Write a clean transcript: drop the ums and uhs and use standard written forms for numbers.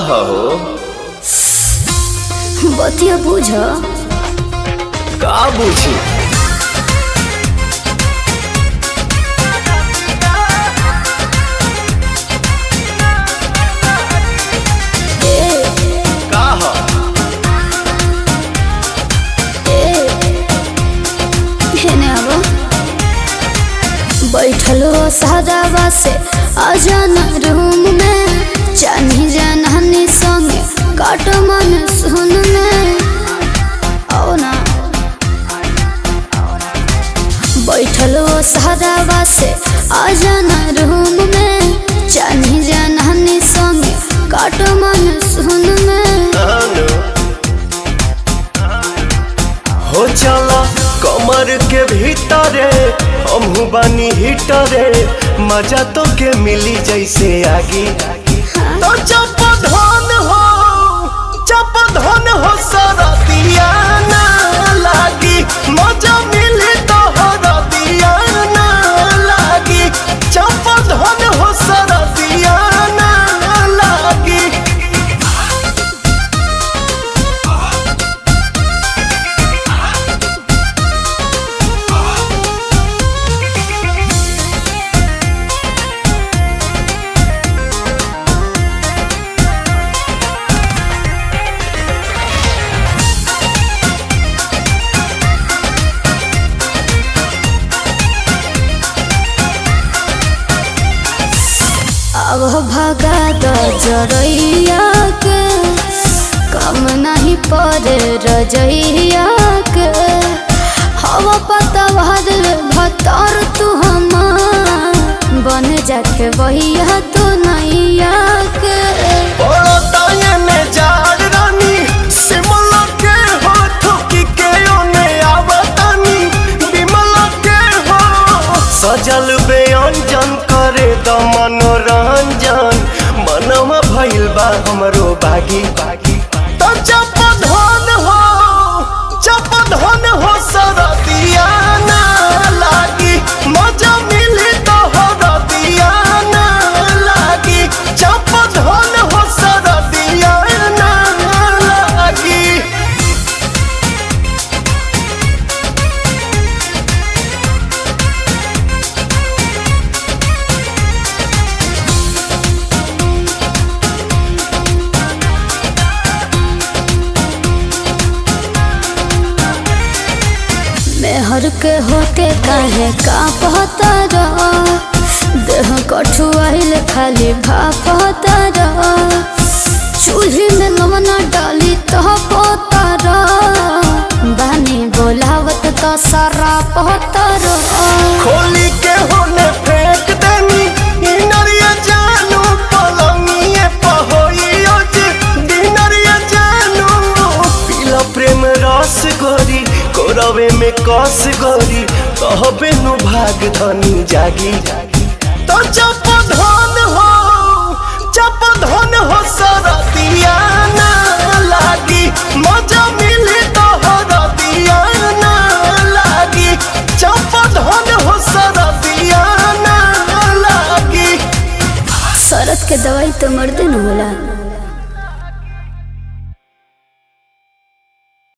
हो बतिया बुझ का बुझी का हो बैठलो सादावा से आजाना रूम में चानी जानहानी संगे काट मन सुन में आओ ना बैठलो सादावा से आजाना रूम में चानी जानहानी संगे काट मन सुन में हो चला कमर के भीतरे हमहू बानी हिटरे मजा तो के मिली जैसे आगी तो जब धन हो सारा दिया ना लागी मजा मिली तो हरा दिया ना लागी जब धन हो सारा दिया ना लागी अब भगा द जरैया के कम नहीं पड़े रजैया के हवा पतवार भतर तू हमार बन जाके बहिया तो नैया के सजल व्यंजन करे द मनोरंजन मनवा भइल बा हमरो बागी तो जब धन हो सारा दिया ना लागी मजा मिली तो हरा दिया ना लागी जब धन हो सारा दिया ना लागी मेहर के होके काहे का पता रहा देह कठुआइल खाली भापता रहा चूल्ही में नमना डाली तो पता रहा बानी बोलावत तो सारा पता रहा खोली के होने फेंक देनी इनरिया जानू पलंगिए पहोइयो जी दिनरिया जानू पीला प्रेम रस गोरी कोरवे में कस गोरी कहबे नु भाग धनी जागी तो जब धन हो सारा दिया ना